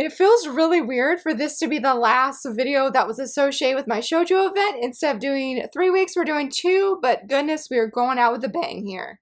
It feels really weird for this to be the last video that was associated with my shoujo event. Instead of doing 3 weeks, we're doing 2, but goodness, we are going out with a bang here.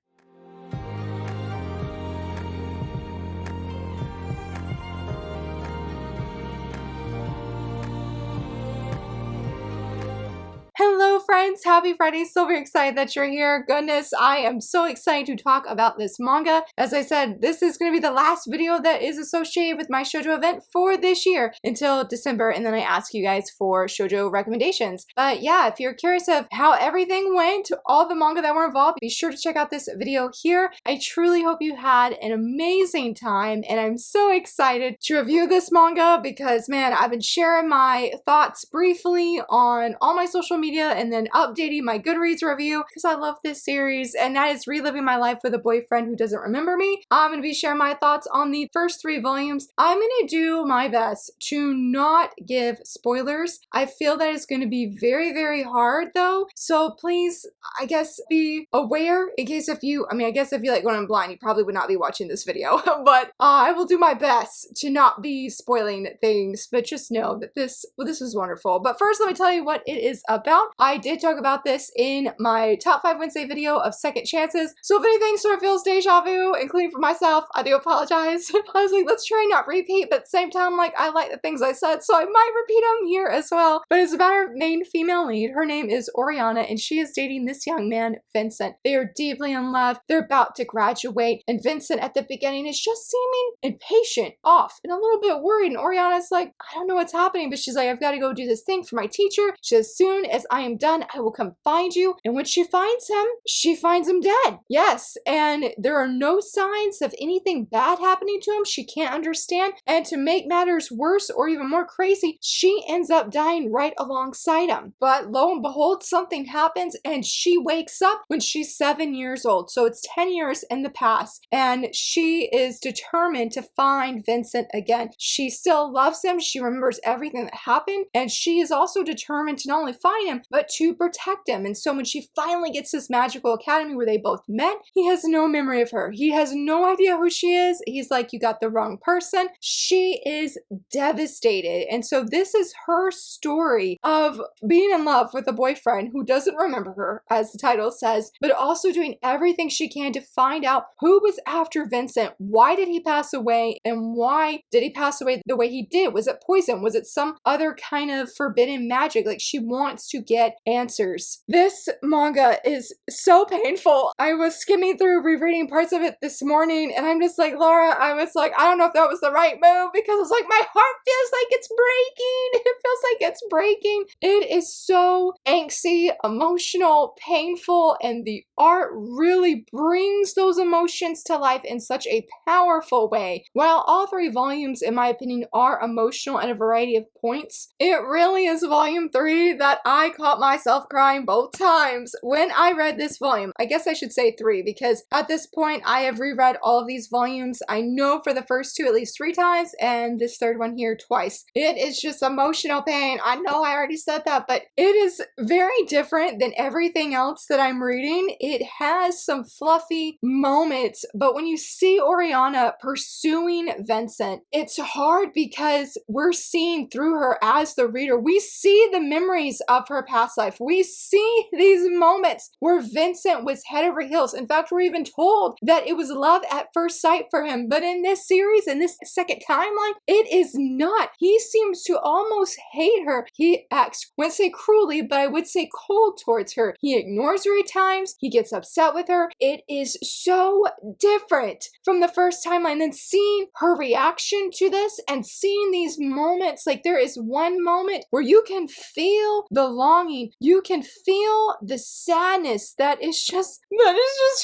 Hello friends, happy Friday. So very excited that you're here. Goodness, I am so excited to talk about this manga. As I said, this is going to be the last video that is associated with my shoujo event for this year until December, and then I ask you guys for shoujo recommendations. But yeah, if you're curious of how everything went, all the manga that were involved, be sure to check out this video here. I truly hope you had an amazing time, and I'm so excited to review this manga because, man, I've been sharing my thoughts briefly on all my social media and then updating my Goodreads review because I love this series, and that is reliving my life with a boyfriend who doesn't remember me. I'm going to be sharing my thoughts on the first 3 volumes. I'm going to do my best to not give spoilers. I feel that it's going to be very, very hard though, so please, I guess, be aware in case if you like going in blind, you probably would not be watching this video, but I will do my best to not be spoiling things, but just know that this was wonderful. But first, let me tell you what it is about. I did talk about this in my top 5 Wednesday video of second chances, so if anything sort of feels deja vu, including for myself, I do apologize. I was like, let's try not repeat, but at the same time, like, I like the things I said, so I might repeat them here as well. But it's about our main female lead. Her name is Oriana, and she is dating this young man, Vincent. They are deeply in love. They're about to graduate, and Vincent at the beginning is just seeming impatient, off, and a little bit worried, and Oriana's like, I don't know what's happening, but she's like, I've got to go do this thing for my teacher. She says, as soon as I am done, I will come find you. And when she finds him dead. Yes, and there are no signs of anything bad happening to him. She can't understand. And to make matters worse or even more crazy, she ends up dying right alongside him. But lo and behold, something happens and she wakes up when she's 7 years old. So it's 10 years in the past. And she is determined to find Vincent again. She still loves him. She remembers everything that happened. And she is also determined to not only find him, but to protect him. And so when she finally gets this magical academy where they both met, he has no memory of her. He has no idea who she is. He's like, you got the wrong person. She is devastated. And so this is her story of being in love with a boyfriend who doesn't remember her, as the title says, but also doing everything she can to find out who was after Vincent. Why did he pass away? And why did he pass away the way he did? Was it poison? Was it some other kind of forbidden magic? Like, she wants to get answers. This manga is so painful. I was skimming through rereading parts of it this morning, and I'm just like, Laura, I was like, I don't know if that was the right move, because it's like my heart feels like it's breaking. It feels like it's breaking. It is so angsty, emotional, painful, and the art really brings those emotions to life in such a powerful way. While all 3 volumes, in my opinion, are emotional at a variety of points, it really is volume 3 that I caught myself crying both times when I read this volume. I guess I should say 3, because at this point I have reread all of these volumes. I know for the first 2 at least 3 times, and this 3rd one here twice. It is just emotional pain. I know I already said that, but it is very different than everything else that I'm reading. It has some fluffy moments, but when you see Oriana pursuing Vincent, it's hard because we're seeing through her as the reader. We see the memories of her past life. We see these moments where Vincent was head over heels. In fact, we're even told that it was love at first sight for him. But in this series, in this second timeline, it is not. He seems to almost hate her. He acts, I wouldn't say cruelly, but I would say cold towards her. He ignores her at times. He gets upset with her. It is so different from the first timeline. Then seeing her reaction to this and seeing these moments, like there is one moment where you can feel the longing, you can feel the sadness that is just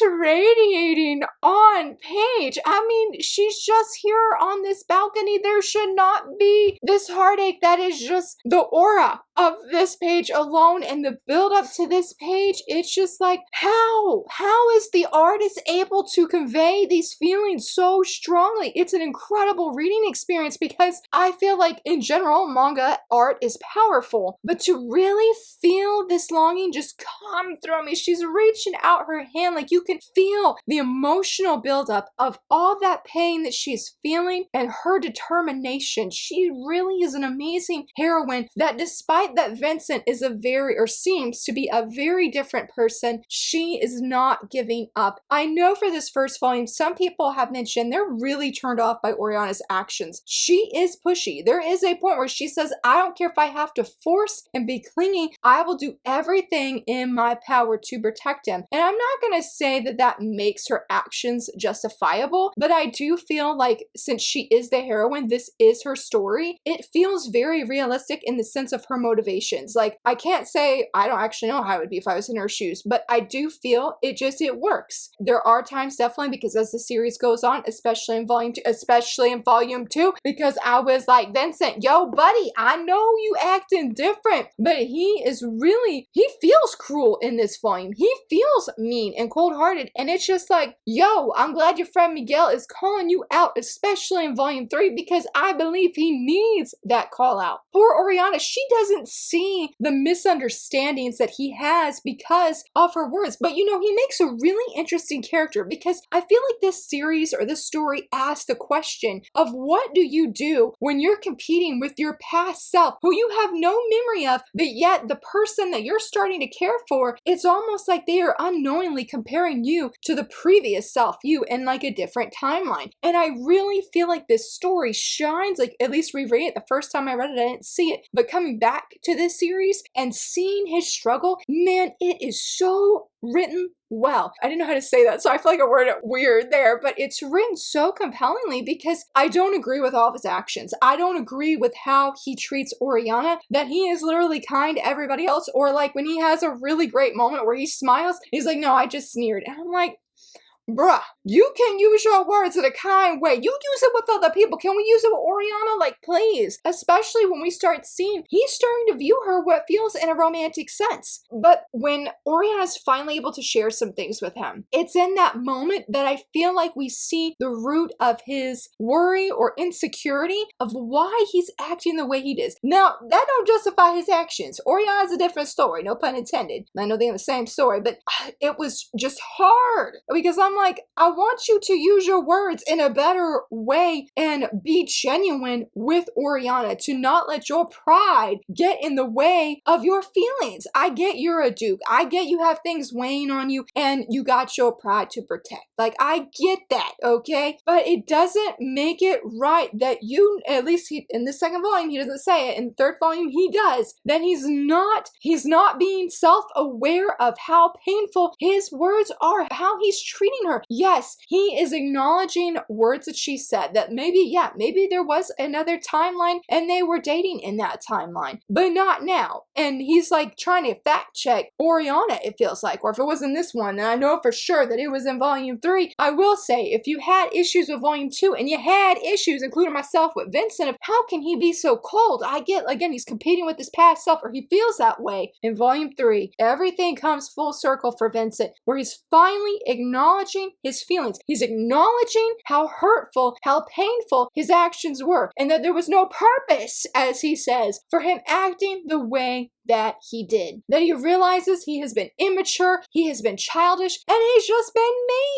radiating on page. I mean, she's just here on this balcony. There should not be this heartache. That is just the aura of this page alone, and the build up to this page. It's just like, how is the artist able to convey these feelings so strongly? It's an incredible reading experience, because I feel like in general manga art is powerful, but to really feel feel this longing just come through me. She's reaching out her hand, like you can feel the emotional buildup of all that pain that she's feeling and her determination. She really is an amazing heroine that despite that Vincent is a very, or seems to be a very different person, she is not giving up. I know for this first volume, some people have mentioned they're really turned off by Oriana's actions. She is pushy. There is a point where she says, I don't care if I have to force and be clingy, I will do everything in my power to protect him. And I'm not going to say that that makes her actions justifiable, but I do feel like since she is the heroine, this is her story, it feels very realistic in the sense of her motivations. Like, I can't say, I don't actually know how it would be if I was in her shoes, but I do feel it works. There are times definitely, because as the series goes on, especially in volume 2, because I was like, Vincent, yo buddy, I know you acting different, but he feels cruel in this volume. He feels mean and cold-hearted, and it's just like, yo, I'm glad your friend Miguel is calling you out, especially in volume 3, because I believe he needs that call out. Poor Oriana, she doesn't see the misunderstandings that he has because of her words, but you know, he makes a really interesting character, because I feel like this series or this story asks the question of what do you do when you're competing with your past self who you have no memory of, but yet the person that you're starting to care for, it's almost like they are unknowingly comparing you to the previous self, you in like a different timeline. And I really feel like this story shines, like at least rereading it the first time I read it, I didn't see it, but coming back to this series and seeing his struggle, man, it is so written well. I didn't know how to say that, so I feel like I worded it weird there, but it's written so compellingly because I don't agree with all of his actions. I don't agree with how he treats Oriana, that he is literally kind to everybody else, or like when he has a really great moment where he smiles, he's like, no, I just sneered. And I'm like, bruh, you can use your words in a kind way. You use it with other people. Can we use it with Oriana? Like, please. Especially when we start seeing, he's starting to view her what feels in a romantic sense. But when Oriana's finally able to share some things with him, it's in that moment that I feel like we see the root of his worry or insecurity of why he's acting the way he is. Now, that don't justify his actions. Oriana's a different story, no pun intended. I know they're in the same story, but it was just hard because I'm like, I want you to use your words in a better way and be genuine with Oriana, to not let your pride get in the way of your feelings. I get you're a duke. I get you have things weighing on you and you got your pride to protect. Like, I get that, okay? But it doesn't make it right that you, at least in the second volume, he doesn't say it. In the third volume, he does. Then he's not being self-aware of how painful his words are, how he's treating her. Yes, he is acknowledging words that she said, that maybe there was another timeline and they were dating in that timeline, but not now. And he's like trying to fact check Oriana, it feels like, or if it was in this one, and I know for sure that it was in volume 3. I will say, if you had issues with volume 2 and you had issues, including myself, with Vincent, of how can he be so cold? I get, again, he's competing with his past self, or he feels that way. In volume 3, everything comes full circle for Vincent, where he's finally acknowledging his feelings. He's acknowledging how hurtful, how painful his actions were, and that there was no purpose, as he says, for him acting the way that he did. That he realizes he has been immature, he has been childish, and he's just been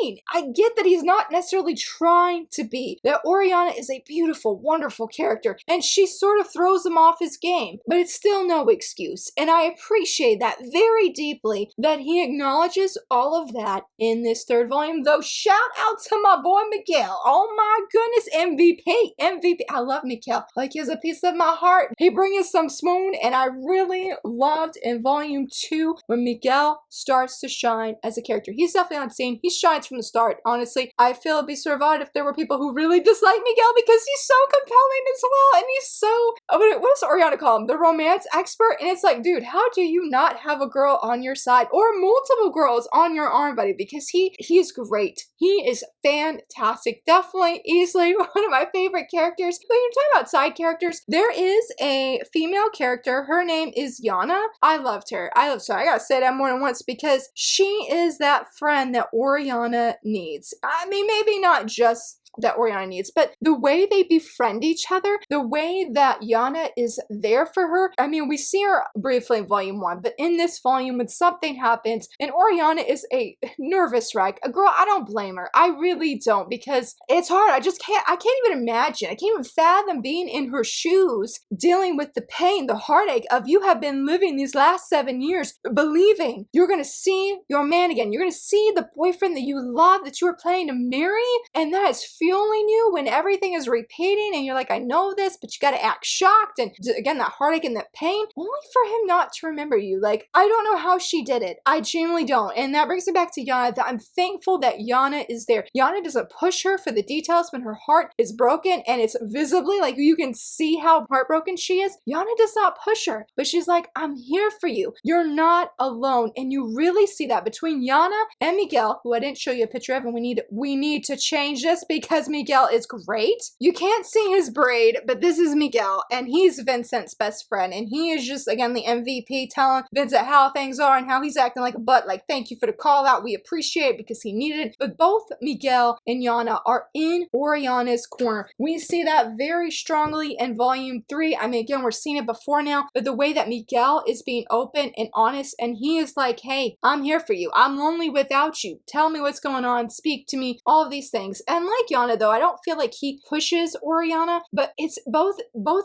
mean. I get that he's not necessarily trying to be. That Oriana is a beautiful, wonderful character, and she sort of throws him off his game, but it's still no excuse. And I appreciate that very deeply, that he acknowledges all of that in this third volume, though shout out to my boy Miguel. Oh my goodness, MVP. I love Miguel. Like, he's a piece of my heart. He brings some swoon, and I really loved in volume 2 when Miguel starts to shine as a character. He's definitely on scene. He shines from the start. Honestly, I feel it'd be survived if there were people who really dislike Miguel, because he's so compelling as well, and he's so, what does Oriana call him? The romance expert? And it's like, dude, how do you not have a girl on your side or multiple girls on your arm, buddy? Because he's great. He is fantastic. Definitely, easily one of my favorite characters. But you're talking about side characters. There is a female character. Her name is Yana. I loved her. I gotta say that more than once, because she is that friend that Oriana needs. I mean, maybe not just that Oriana needs. But the way they befriend each other, the way that Yana is there for her, I mean, we see her briefly in volume 1, but in this volume, when something happens and Oriana is a nervous wreck, a girl, I don't blame her. I really don't, because it's hard. I can't even imagine. I can't even fathom being in her shoes, dealing with the pain, the heartache of you have been living these last 7 years, believing you're going to see your man again. You're going to see the boyfriend that you love, that you were planning to marry, and that is fueling you when everything is repeating and you're like, I know this, but you got to act shocked. And again, that heartache and that pain, only for him not to remember you. Like, I don't know how she did it. I genuinely don't. And that brings me back to Yana, that I'm thankful that Yana is there. Yana doesn't push her for the details when her heart is broken and it's visibly, like, you can see how heartbroken she is. Yana does not push her, but she's like, I'm here for you. You're not alone. And you really see that between Yana and Miguel, who I didn't show you a picture of, and we need to change this because Miguel is great. You can't see his braid, but this is Miguel, and he's Vincent's best friend, and he is just, again, the MVP, telling Vincent how things are and how he's acting like a butt, like, thank you for the call out, we appreciate it, because he needed it. But both Miguel and Yana are in Oriana's corner. We see that very strongly in volume 3. I mean, again, we're seeing it before now, but the way that Miguel is being open and honest, and he is like, hey, I'm here for you. I'm lonely without you. Tell me what's going on. Speak to me. All of these things. And like Yana, though, I don't feel like he pushes Oriana, but it's both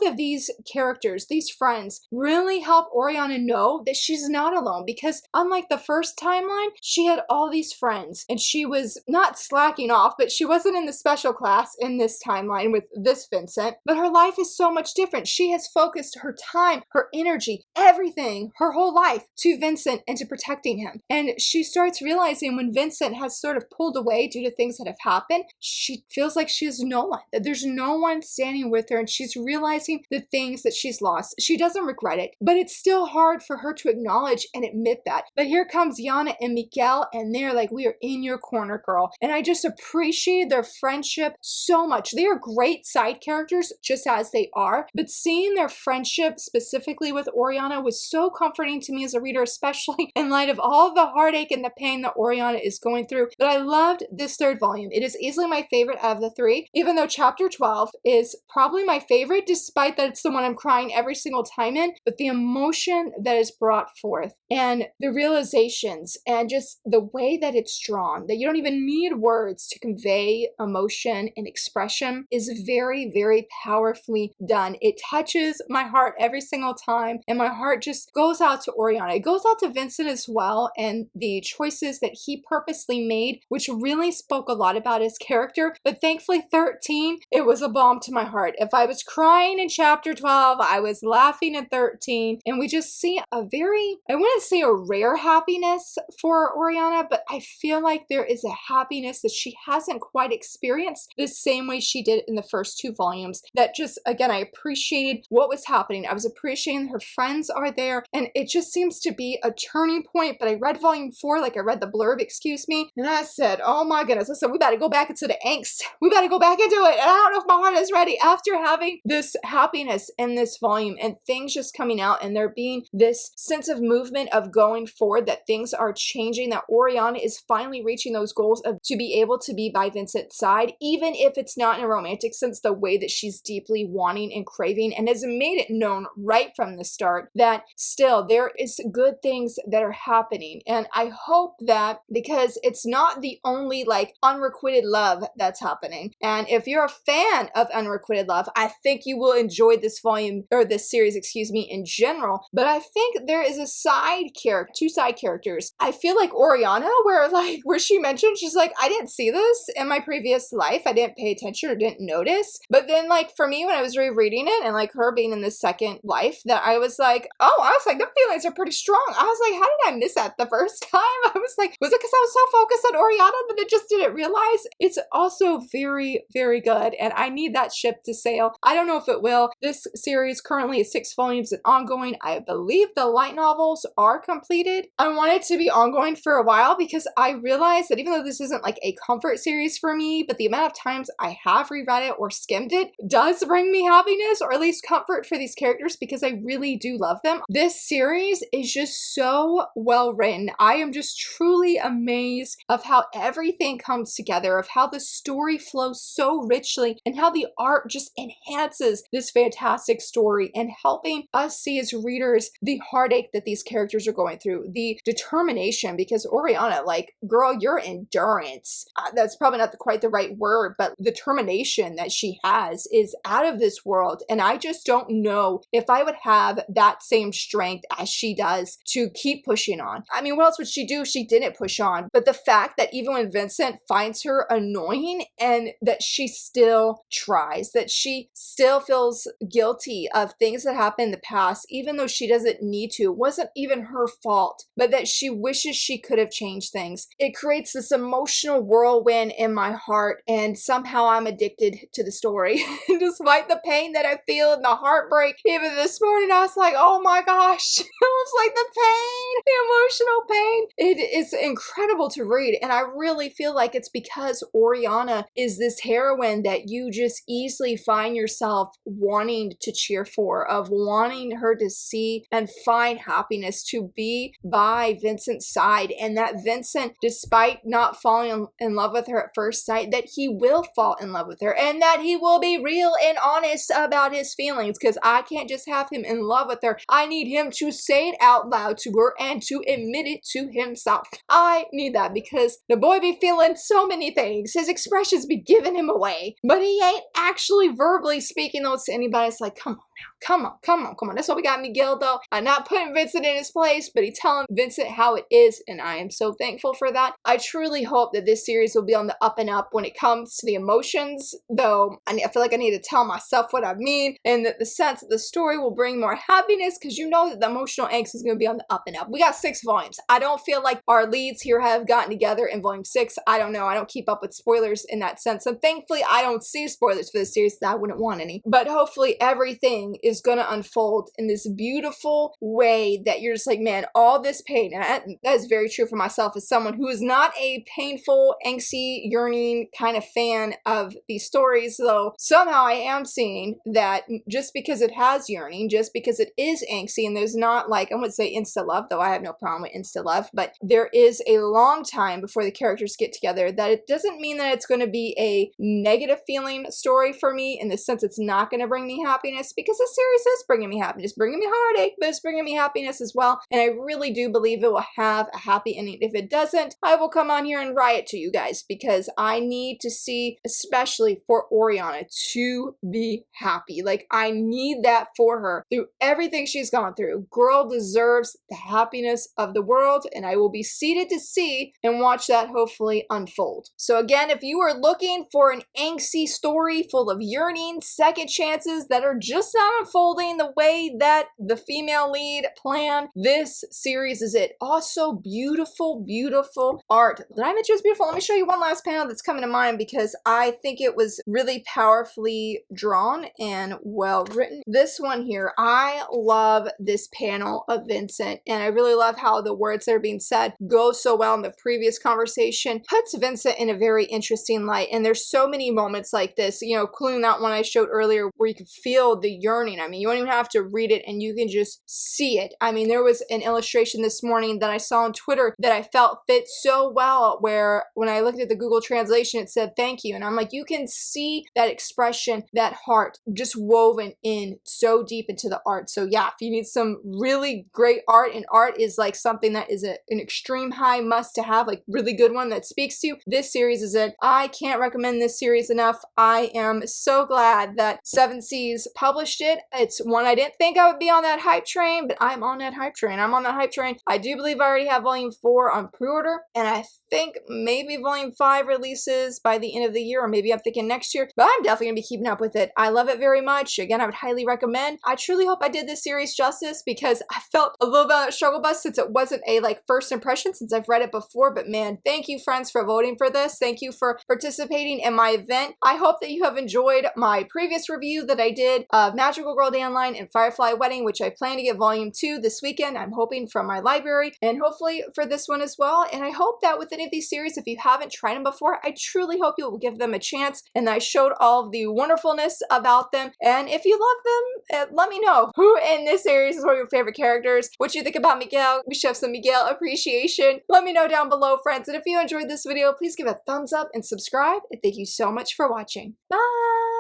of these characters, these friends, really help Oriana know that she's not alone, because unlike the first timeline, she had all these friends and she was not slacking off, but she wasn't in the special class in this timeline with this Vincent, but her life is so much different. She has focused her time, her energy, everything, her whole life to Vincent and to protecting him. And she starts realizing when Vincent has sort of pulled away due to things that have happened, she feels like she has no one, that there's no one standing with her, and she's realizing the things that she's lost. She doesn't regret it, but it's still hard for her to acknowledge and admit that. But here comes Yana and Miguel, and they're like, we are in your corner, girl. And I just appreciate their friendship so much. They are great side characters just as they are, but seeing their friendship specifically with Oriana was so comforting to me as a reader, especially in light of all the heartache and the pain that Oriana is going through. But I loved this third volume. It is easily my favorite out of the 3, even though chapter 12 is probably my favorite, despite that it's the one I'm crying every single time in. But the emotion that is brought forth and the realizations and just the way that it's drawn, that you don't even need words to convey emotion and expression, is very, very powerfully done. It touches my heart every single time, and my heart just goes out to Oriana. It goes out to Vincent as well, and the choices that he purposely made, which really spoke a lot about his character. But thankfully 13, it was a balm to my heart. If I was crying in chapter 12, I was laughing at 13, and we just see a very, I wouldn't say a rare happiness for Oriana, but I feel like there is a happiness that she hasn't quite experienced the same way she did in the first 2 volumes. That just, again, I appreciated what was happening. I was appreciating her friends are there, and it just seems to be a turning point. But I read volume 4, like I read the blurb, excuse me, and I said, oh my goodness, I said, we better go back into the angst. We better go back into it. And I don't know if my heart is ready after having this happiness in this volume and things just coming out and there being this sense of movement of going forward, that things are changing, that Oriana is finally reaching those goals of to be able to be by Vincent's side, even if it's not in a romantic sense, the way that she's deeply wanting and craving, and has made it known right from the start that still there is good things that are happening. And I hope that, because it's not the only like unrequited love that's happening, and if you're a fan of unrequited love, I think you will enjoy this volume, or this series, excuse me, in general. But I think there is a side character, 2 side characters. I feel like Oriana, where she mentioned, she's like, I didn't see this in my previous life. I didn't pay attention or didn't notice. But then like for me, when I was rereading it and like her being in the second life, that I was like, the feelings are pretty strong. I was like, how did I miss that the first time? I was like, was it because I was so focused on Oriana that I just didn't realize? It's also very, very good, and I need that ship to sail. I don't know if it will. This series currently is 6 volumes and ongoing. I believe the light novels are completed. I want it to be ongoing for a while, because I realized that even though this isn't like a comfort series for me, but the amount of times I have reread it or skimmed it does bring me happiness, or at least comfort for these characters, because I really do love them. This series is just so well written. I am just truly amazed of how everything comes together, of how the story story flows so richly and how the art just enhances this fantastic story and helping us see as readers the heartache that these characters are going through, the determination, because Oriana, like, girl, your endurance, that's probably not quite the right word, but determination that she has is out of this world. And I just don't know if I would have that same strength as she does to keep pushing on. I mean, what else would she do? She didn't push on. But the fact that even when Vincent finds her annoying and that she still tries, that she still feels guilty of things that happened in the past, even though she doesn't need to, it wasn't even her fault, but that she wishes she could have changed things. It creates this emotional whirlwind in my heart, and somehow I'm addicted to the story. Despite the pain that I feel and the heartbreak, even this morning I was like, oh my gosh, it was like the pain, the emotional pain. It is incredible to read, and I really feel like it's because Oriana is this heroine that you just easily find yourself wanting to cheer for, of wanting her to see and find happiness, to be by Vincent's side, and that Vincent, despite not falling in love with her at first sight, that he will fall in love with her and that he will be real and honest about his feelings, because I can't just have him in love with her. I need him to say it out loud to her and to admit it to himself. I need that because the boy be feeling so many things. His expressions be giving him away, but he ain't actually verbally speaking those to anybody. It's like, come on now. Come on, come on, come on. That's what we got Miguel, though. I'm not putting Vincent in his place, but he's telling Vincent how it is, and I am so thankful for that. I truly hope that this series will be on the up and up when it comes to the emotions, though I feel like I need to tell myself what I mean, and that the sense that the story will bring more happiness, because you know that the emotional angst is going to be on the up and up. We got 6 volumes. I don't feel like our leads here have gotten together in volume 6. I don't know. I don't keep up with spoilers in that sense, and thankfully I don't see spoilers for this series, so I wouldn't want any. But hopefully everything is going to unfold in this beautiful way that you're just like, man, all this pain, and that is very true for myself as someone who is not a painful, angsty, yearning kind of fan of these stories, though somehow I am seeing that just because it has yearning, just because it is angsty, and there's not like, I wouldn't say insta love, though I have no problem with insta love, but there is a long time before the characters get together, that it doesn't mean that it's going to be a negative feeling story for me, in the sense it's not going to bring me happiness, because the series is bringing me happiness, bringing me heartache, but it's bringing me happiness as well, and I really do believe it will have a happy ending. If it doesn't, I will come on here and riot to you guys, because I need to see, especially for Oriana, to be happy. Like, I need that for her through everything she's gone through. Girl deserves the happiness of the world, and I will be seated to see and watch that hopefully unfold. So again, if you are looking for an angsty story full of yearning, second chances that are just not unfolding the way that the female lead planned, this series is it. Also, beautiful, beautiful art. Did I mention it's beautiful? Let me show you one last panel that's coming to mind, because I think it was really powerfully drawn and well written. This one here, I love this panel of Vincent, and I really love how the words that are being said go so well in the previous conversation. Puts Vincent in a very interesting light, and there's so many moments like this, you know, including that one I showed earlier where you can feel the yearning. I mean, you don't even have to read it and you can just see it. I mean, there was an illustration this morning that I saw on Twitter that I felt fit so well, where when I looked at the Google translation, it said thank you. And I'm like, you can see that expression, that heart just woven in so deep into the art. So yeah, if you need some really great art, and art is like something that is an extreme high must to have, like really good one that speaks to you, this series is it. I can't recommend this series enough. I am so glad that Seven Seas published it. It's one I didn't think I would be on that hype train, but I'm on that hype train. I'm on that hype train. I do believe I already have volume 4 on pre-order, and I think maybe volume 5 releases by the end of the year, or maybe I'm thinking next year, but I'm definitely gonna be keeping up with it. I love it very much. Again, I would highly recommend. I truly hope I did this series justice, because I felt a little bit of a struggle bus since it wasn't a like first impression, since I've read it before, but man, thank you friends for voting for this. Thank you for participating in my event. I hope that you have enjoyed my previous review that I did of Magical Girl Dandelion and Firefly Wedding, which I plan to get volume 2 this weekend. I'm hoping from my library, and hopefully for this one as well. And I hope that with any of these series, if you haven't tried them before, I truly hope you will give them a chance, and I showed all of the wonderfulness about them. And if you love them, let me know who in this series is one of your favorite characters, what you think about Miguel. We should have some Miguel appreciation. Let me know down below, friends. And if you enjoyed this video, please give it a thumbs up and subscribe subscribe, and thank you so much for watching. Bye!